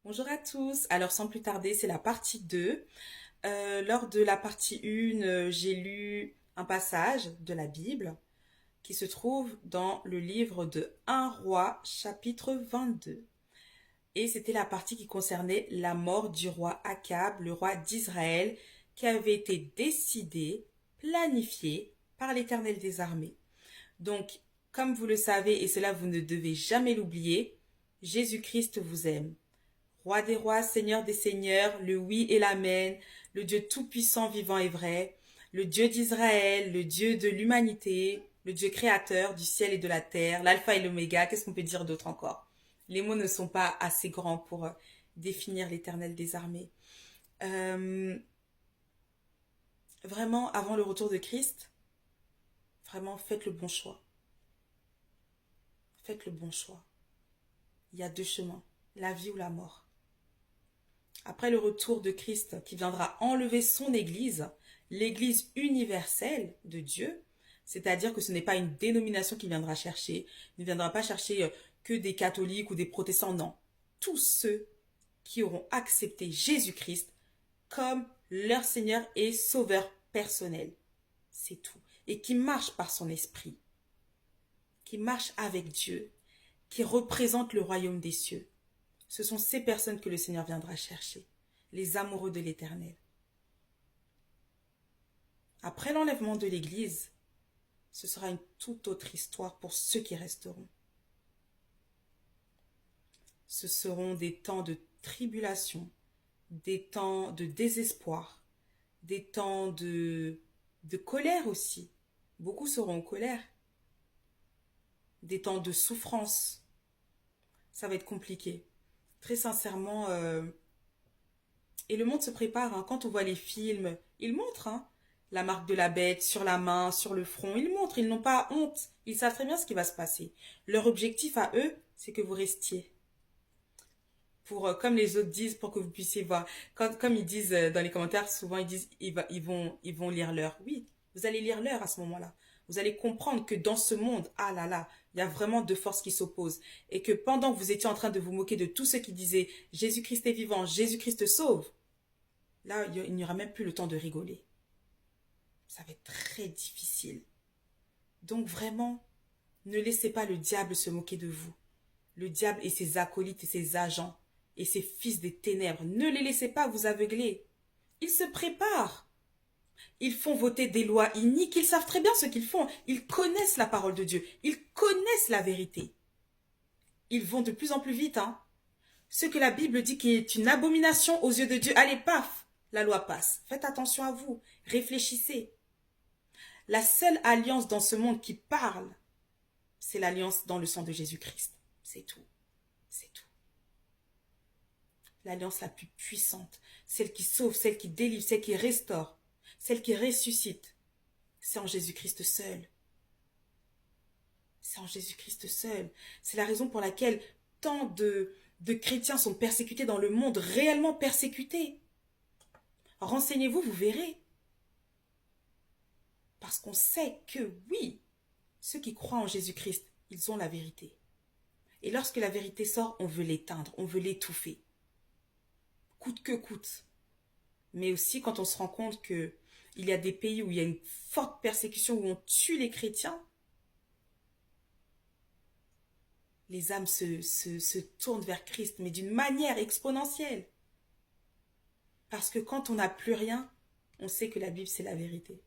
Bonjour à tous. Alors sans plus tarder, c'est la partie 2. Lors de la partie 1, j'ai lu un passage de la Bible qui se trouve dans le livre de 1 roi chapitre 22. Et c'était la partie qui concernait la mort du roi Akab, le roi d'Israël, qui avait été décidé, planifié par l'Éternel des armées. Donc, comme vous le savez, et cela vous ne devez jamais l'oublier, Jésus-Christ vous aime. Roi des rois, Seigneur des seigneurs, le oui et l'amen, le Dieu tout-puissant, vivant et vrai, le Dieu d'Israël, le Dieu de l'humanité, le Dieu créateur du ciel et de la terre, l'alpha et l'oméga, qu'est-ce qu'on peut dire d'autre encore? Les mots ne sont pas assez grands pour définir l'Éternel des armées. Euh, Vraiment, avant le retour de Christ, vraiment faites le bon choix. Faites le bon choix. Il y a deux chemins, la vie ou la mort. Après le retour de Christ qui viendra enlever son Église, l'Église universelle de Dieu, c'est-à-dire que ce n'est pas une dénomination qui viendra chercher, ne viendra pas chercher que des catholiques ou des protestants, non. Tous ceux qui auront accepté Jésus-Christ comme leur Seigneur et Sauveur personnel. C'est tout. Et qui marchent par son esprit, qui marchent avec Dieu, qui représentent le royaume des cieux. Ce sont ces personnes que le Seigneur viendra chercher, les amoureux de l'Éternel. Après l'enlèvement de l'Église, ce sera une toute autre histoire pour ceux qui resteront. Ce seront des temps de tribulation, des temps de désespoir, des temps de colère aussi. Beaucoup seront en colère. Des temps de souffrance. Ça va être compliqué. Très sincèrement, et le monde se prépare, hein. Quand on voit les films, ils montrent hein, la marque de la bête sur la main, sur le front. Ils montrent, ils n'ont pas honte. Ils savent très bien ce qui va se passer. Leur objectif à eux, c'est que vous restiez. Pour, comme les autres disent, pour que vous puissiez voir. Comme ils disent dans les commentaires, souvent ils disent ils vont lire l'heure. Oui, vous allez lire l'heure à ce moment-là. Vous allez comprendre que dans ce monde, ah là là, il y a vraiment deux forces qui s'opposent. Et que pendant que vous étiez en train de vous moquer de tous ceux qui disaient Jésus-Christ est vivant, Jésus-Christ sauve, là, il n'y aura même plus le temps de rigoler. Ça va être très difficile. Donc vraiment, ne laissez pas le diable se moquer de vous. Le diable et ses acolytes et ses agents et ses fils des ténèbres, ne les laissez pas vous aveugler. Ils se préparent. Ils font voter des lois iniques. Ils savent très bien ce qu'ils font. Ils connaissent la parole de Dieu. Ils connaissent la vérité. Ils vont de plus en plus vite. Hein. Ce que la Bible dit qui est une abomination aux yeux de Dieu, allez, paf, la loi passe. Faites attention à vous. Réfléchissez. La seule alliance dans ce monde qui parle, c'est l'alliance dans le sang de Jésus-Christ. C'est tout. C'est tout. L'alliance la plus puissante, celle qui sauve, celle qui délivre, celle qui restaure, celle qui ressuscite. C'est en Jésus-Christ seul. C'est en Jésus-Christ seul. C'est la raison pour laquelle tant de chrétiens sont persécutés dans le monde, réellement persécutés. Renseignez-vous, vous verrez. Parce qu'on sait que oui, ceux qui croient en Jésus-Christ, ils ont la vérité. Et lorsque la vérité sort, on veut l'éteindre, on veut l'étouffer. Coûte que coûte. Mais aussi quand on se rend compte qu'il y a des pays où il y a une forte persécution, où on tue les chrétiens, les âmes se tournent vers Christ, mais d'une manière exponentielle. Parce que quand on n'a plus rien, on sait que la Bible, c'est la vérité.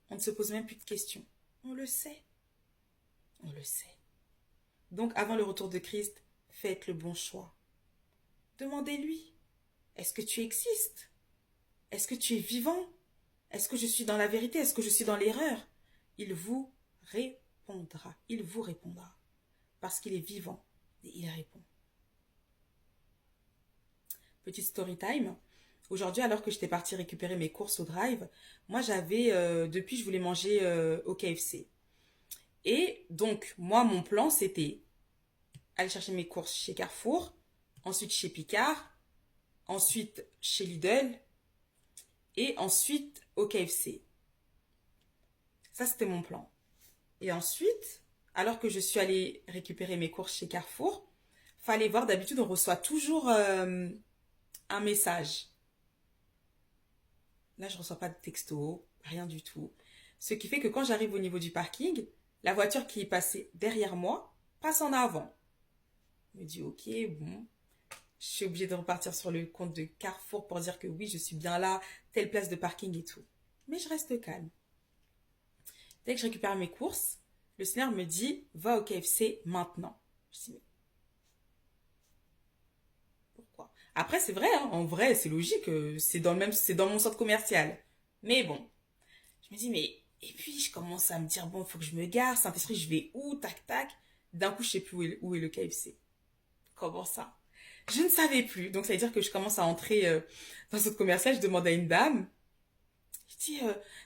On ne se pose même plus de questions. On le sait. On le sait. Donc, avant le retour de Christ, faites le bon choix. Demandez-lui, est-ce que tu existes? Est-ce que tu es vivant? Est-ce que je suis dans la vérité? Est-ce que je suis dans l'erreur? Il vous répondra. Il vous répondra. Parce qu'il est vivant et il répond. Petite story time. Aujourd'hui, alors que j'étais partie récupérer mes courses au drive, moi j'avais, depuis je voulais manger au KFC. Et donc, moi mon plan c'était aller chercher mes courses chez Carrefour, ensuite chez Picard, ensuite chez Lidl et ensuite au KFC. Ça c'était mon plan. Et ensuite, alors que je suis allée récupérer mes courses chez Carrefour, Fallait voir, d'habitude, on reçoit toujours un message. Là, je reçois pas de texto, rien du tout. Ce qui fait que quand j'arrive au niveau du parking, la voiture qui est passée derrière moi passe en avant. Je me dis, ok, bon. Je suis obligée de repartir sur le compte de Carrefour pour dire que oui, je suis bien là, telle place de parking et tout. Mais je reste calme. Dès que je récupère mes courses, le Seigneur me dit, va au KFC maintenant. Je dis, mais pourquoi? Après, c'est vrai, hein, en vrai, c'est logique, c'est dans mon centre commercial. Mais bon, je me dis, mais, et puis je commence à me dire, bon, il faut que je me gare, Saint-Esprit, je vais où, tac, tac. D'un coup, je sais plus où est le KFC. Comment ça? Je ne savais plus. Donc, ça veut dire que je commence à entrer dans ce commercial. Je demande à une dame. Je dis,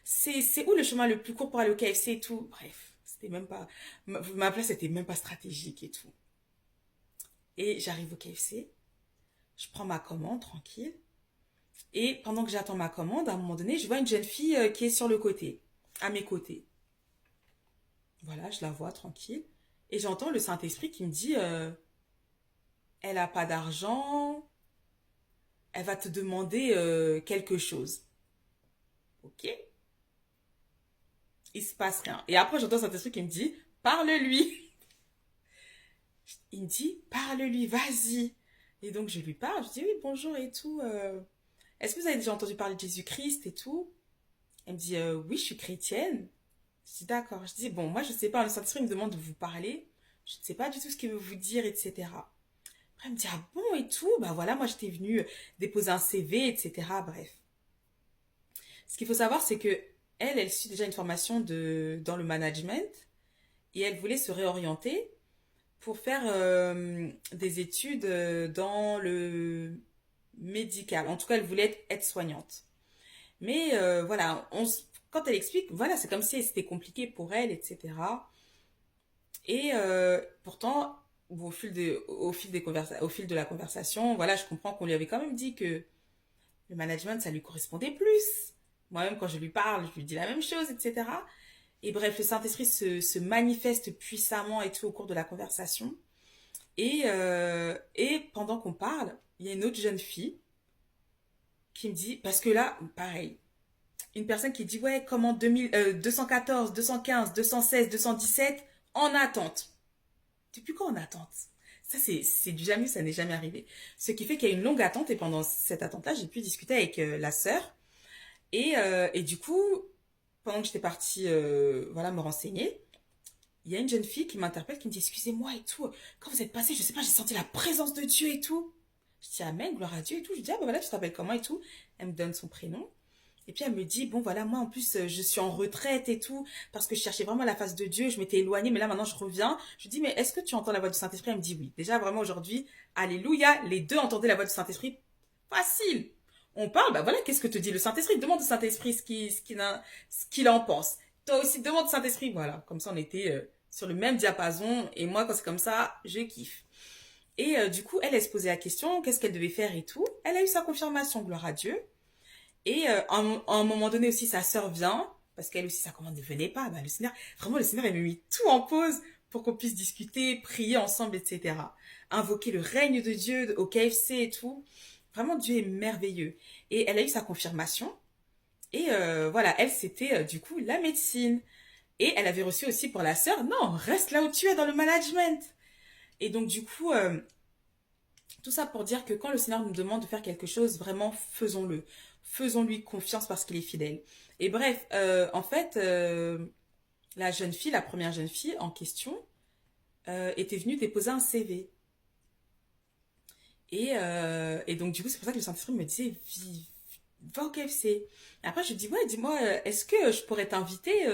c'est où le chemin le plus court pour aller au KFC et tout? Bref, c'était même pas. Ma place était même pas stratégique et tout. Et j'arrive au KFC. Je prends ma commande tranquille. Et pendant que j'attends ma commande, à un moment donné, je vois une jeune fille qui est sur le côté, à mes côtés. Voilà, je la vois tranquille. Et j'entends le Saint-Esprit qui me dit, elle a pas d'argent, elle va te demander quelque chose. Ok, il se passe rien. Et après, j'entends Saint-Esprit qui me dit, parle-lui. Il me dit, parle-lui, vas-y. Et donc, je lui parle, je dis, oui, bonjour et tout. Est-ce que vous avez déjà entendu parler de Jésus-Christ et tout? Elle me dit, oui, je suis chrétienne. Je dis, d'accord. Je dis, bon, moi, je ne sais pas, le Saint-Esprit me demande de vous parler. Je ne sais pas du tout ce qu'il veut vous dire, etc. Après, elle me dit, ah bon et tout. Bah voilà, moi, j'étais venue déposer un CV, etc. Bref. Ce qu'il faut savoir, c'est que elle suit déjà une formation dans le management et elle voulait se réorienter pour faire des études dans le médical. En tout cas, elle voulait être aide-soignante. Mais voilà, quand elle explique, voilà, c'est comme si c'était compliqué pour elle, etc. Et pourtant, au fil de la conversation, voilà, je comprends qu'on lui avait quand même dit que le management, ça lui correspondait plus. Moi-même, quand je lui parle, je lui dis la même chose, etc. Et bref, le Saint-Esprit se manifeste puissamment et tout au cours de la conversation. Et pendant qu'on parle, il y a une autre jeune fille qui me dit, parce que là, pareil, une personne qui dit, ouais, comment 214, 215, 216, 217, en attente. Depuis quand en attente? Ça, c'est du jamais, ça n'est jamais arrivé. Ce qui fait qu'il y a une longue attente et pendant cette attente-là, j'ai pu discuter avec la sœur. Et du coup, pendant que j'étais partie voilà, me renseigner, il y a une jeune fille qui m'interpelle, qui me dit, excusez-moi et tout, quand vous êtes passé, je sais pas, j'ai senti la présence de Dieu et tout. Je dis, amen, gloire à Dieu et tout. Je dis, ah ben voilà, tu t'appelles comment et tout. Elle me donne son prénom. Et puis elle me dit, bon voilà, moi en plus, je suis en retraite et tout, parce que je cherchais vraiment la face de Dieu, je m'étais éloignée, mais là maintenant je reviens. Je dis, mais est-ce que tu entends la voix du Saint-Esprit? Elle me dit oui. Déjà vraiment aujourd'hui, alléluia, les deux entendaient la voix du Saint-Esprit. Facile. On parle, bah voilà, qu'est-ce que te dit le Saint-Esprit? Demande au Saint-Esprit ce qu'il en pense. Toi aussi, demande au Saint-Esprit. Voilà, comme ça on était sur le même diapason, et moi quand c'est comme ça, je kiffe. Et du coup, elle se posait la question, qu'est-ce qu'elle devait faire et tout. Elle a eu sa confirmation, gloire à Dieu. Et à un moment donné aussi, sa sœur vient, parce qu'elle aussi, sa commande ne venait pas. Bah, le Seigneur, il m'a mis tout en pause pour qu'on puisse discuter, prier ensemble, etc. Invoquer le règne de Dieu au KFC et tout. Vraiment, Dieu est merveilleux. Et elle a eu sa confirmation. Et voilà, elle, c'était du coup la médecine. Et elle avait reçu aussi pour la sœur, non, reste là où tu es dans le management. Et donc, du coup, tout ça pour dire que quand le Seigneur nous demande de faire quelque chose, vraiment faisons-le. Faisons-lui confiance parce qu'il est fidèle. Et bref, en fait, la jeune fille, la première jeune fille en question, était venue déposer un CV. Et donc, du coup, c'est pour ça que le Saint-Esprit me disait, va au KFC. Et après, je dis, ouais, dis-moi, est-ce que je pourrais t'inviter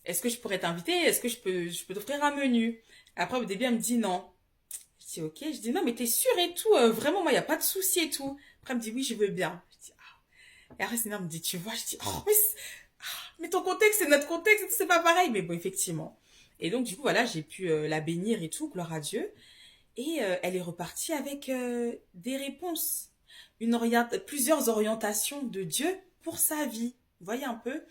est-ce que je pourrais t'inviter? Est-ce que je peux t'offrir un menu? Après, au début, elle me dit non. Je dis ok, je dis non mais t'es sûre et tout, vraiment moi y a pas de souci et tout. Après elle me dit oui je veux bien. Je dis ah. Et après Seigneur me dit tu vois, je dis oh mais ton contexte c'est notre contexte, c'est pas pareil. Mais bon effectivement. Et donc du coup voilà j'ai pu la bénir et tout, gloire à Dieu. Et elle est repartie avec des réponses, plusieurs orientations de Dieu pour sa vie. Vous voyez un peu.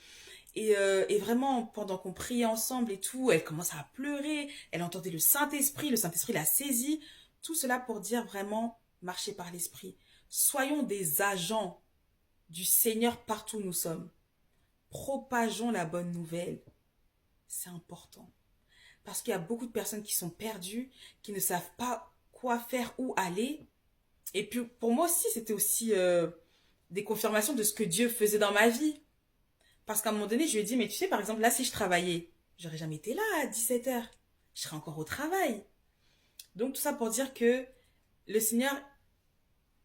Et vraiment, pendant qu'on priait ensemble et tout, elle commence à pleurer, elle entendait le Saint-Esprit l'a saisie. Tout cela pour dire vraiment, marcher par l'Esprit. Soyons des agents du Seigneur partout où nous sommes. Propageons la bonne nouvelle. C'est important. Parce qu'il y a beaucoup de personnes qui sont perdues, qui ne savent pas quoi faire, où aller. Et puis pour moi aussi, c'était aussi des confirmations de ce que Dieu faisait dans ma vie. Parce qu'à un moment donné, je lui ai dit, mais tu sais, par exemple, là, si je travaillais, j'aurais jamais été là à 17 heures. Je serais encore au travail. Donc tout ça pour dire que le Seigneur,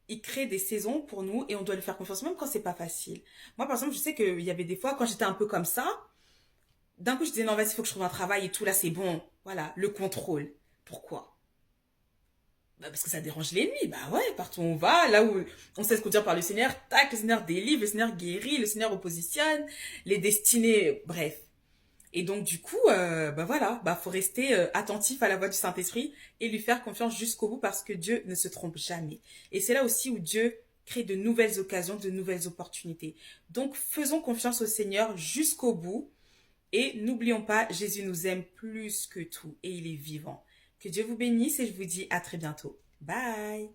il crée des saisons pour nous et on doit lui faire confiance même quand c'est pas facile. Moi, par exemple, je sais qu'il y avait des fois, quand j'étais un peu comme ça, d'un coup, je disais, non, vas-y, il faut que je trouve un travail et tout, là, c'est bon. Voilà, le contrôle. Pourquoi? Bah, parce que ça dérange l'ennemi. Bah ouais, partout où on va, là où on sait se conduire par le Seigneur, tac, le Seigneur délivre, le Seigneur guérit, le Seigneur oppositionne, les destinées, bref. Et donc du coup, bah voilà, bah faut rester attentif à la voix du Saint-Esprit et lui faire confiance jusqu'au bout parce que Dieu ne se trompe jamais. Et c'est là aussi où Dieu crée de nouvelles occasions, de nouvelles opportunités. Donc faisons confiance au Seigneur jusqu'au bout et n'oublions pas, Jésus nous aime plus que tout et il est vivant. Que Dieu vous bénisse et je vous dis à très bientôt. Bye!